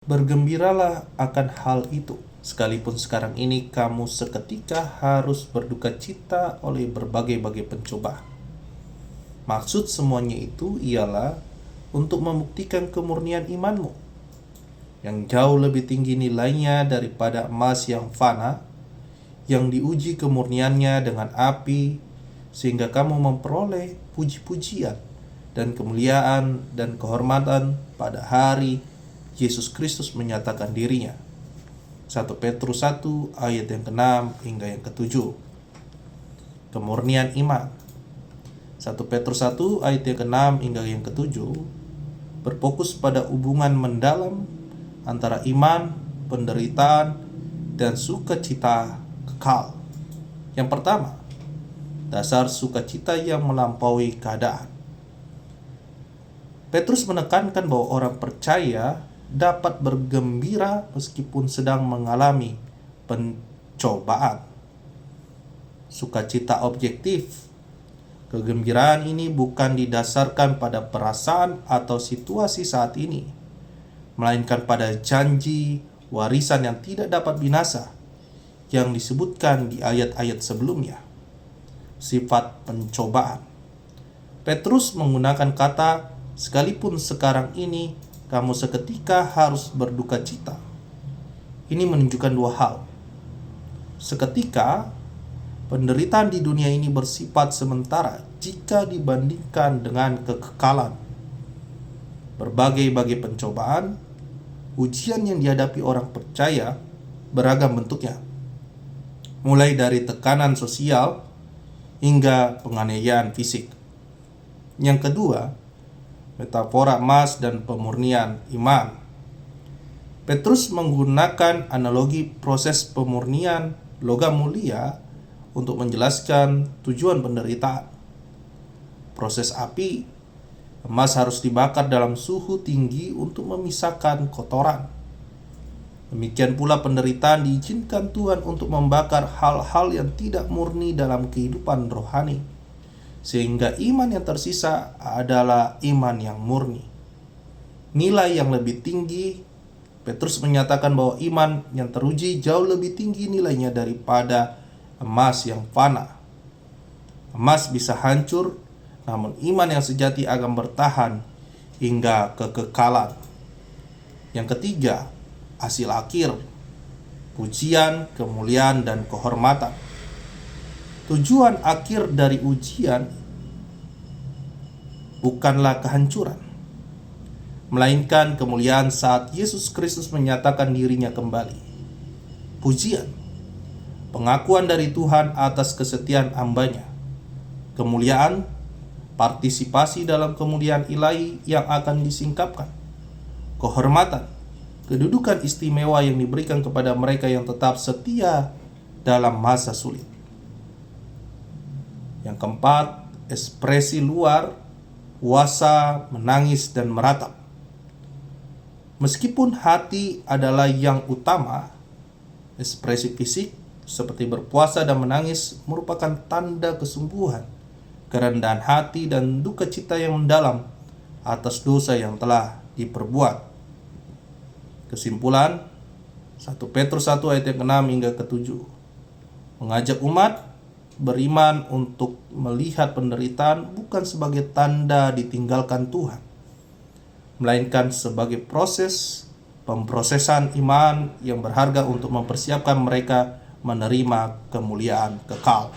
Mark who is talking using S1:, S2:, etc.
S1: Bergembiralah akan hal itu, sekalipun sekarang ini kamu seketika harus berduka cita oleh berbagai-bagai pencobaan. Maksud semuanya itu ialah untuk membuktikan kemurnian imanmu, yang jauh lebih tinggi nilainya daripada emas yang fana, yang diuji kemurniannya dengan api, sehingga kamu memperoleh puji-pujian dan kemuliaan dan kehormatan pada hari Yesus Kristus menyatakan dirinya. 1 Petrus 1 ayat yang ke-6 hingga yang ke-7. Kemurnian iman. 1 Petrus 1 ayat yang ke-6 hingga yang ke-7 berfokus pada hubungan mendalam antara iman, penderitaan, dan sukacita kekal. Yang pertama, dasar sukacita yang melampaui keadaan. Petrus menekankan bahwa orang percaya dapat bergembira meskipun sedang mengalami pencobaan. Sukacita objektif. Kegembiraan ini bukan didasarkan pada perasaan atau situasi saat ini, melainkan pada janji warisan yang tidak dapat binasa yang disebutkan di ayat-ayat sebelumnya. Sifat pencobaan. Petrus menggunakan kata sekalipun sekarang ini kamu seketika harus berduka cita. Ini menunjukkan dua hal. Seketika, penderitaan di dunia ini bersifat sementara jika dibandingkan dengan kekekalan. Berbagai-bagai pencobaan, ujian yang dihadapi orang percaya beragam bentuknya, mulai dari tekanan sosial hingga penganiayaan fisik. Yang kedua, metafora emas dan pemurnian iman. Petrus menggunakan analogi proses pemurnian logam mulia untuk menjelaskan tujuan penderitaan. Proses api, emas harus dibakar dalam suhu tinggi untuk memisahkan kotoran. Demikian pula penderitaan diizinkan Tuhan untuk membakar hal-hal yang tidak murni dalam kehidupan rohani, sehingga iman yang tersisa adalah iman yang murni. Nilai yang lebih tinggi. Petrus menyatakan bahwa iman yang teruji jauh lebih tinggi nilainya daripada emas yang fana. Emas bisa hancur, namun iman yang sejati akan bertahan hingga kekekalan. Yang ketiga, hasil akhir. Pujian, kemuliaan, dan kehormatan. Tujuan akhir dari ujian bukanlah kehancuran, melainkan kemuliaan saat Yesus Kristus menyatakan dirinya kembali. Pujian, pengakuan dari Tuhan atas kesetiaan hamba-Nya. Kemuliaan, partisipasi dalam kemuliaan ilahi yang akan disingkapkan. Kehormatan, kedudukan istimewa yang diberikan kepada mereka yang tetap setia dalam masa sulit. Yang keempat, ekspresi luar, puasa, menangis, dan meratap. Meskipun hati adalah yang utama, ekspresi fisik seperti berpuasa dan menangis merupakan tanda kesungguhan, kerendahan hati, dan duka cita yang mendalam atas dosa yang telah diperbuat. Kesimpulan, 1 Petrus 1 ayat yang ke-6 hingga ke-7 mengajak umat beriman untuk melihat penderitaan bukan sebagai tanda ditinggalkan Tuhan, melainkan sebagai proses pemprosesan iman yang berharga untuk mempersiapkan mereka menerima kemuliaan kekal.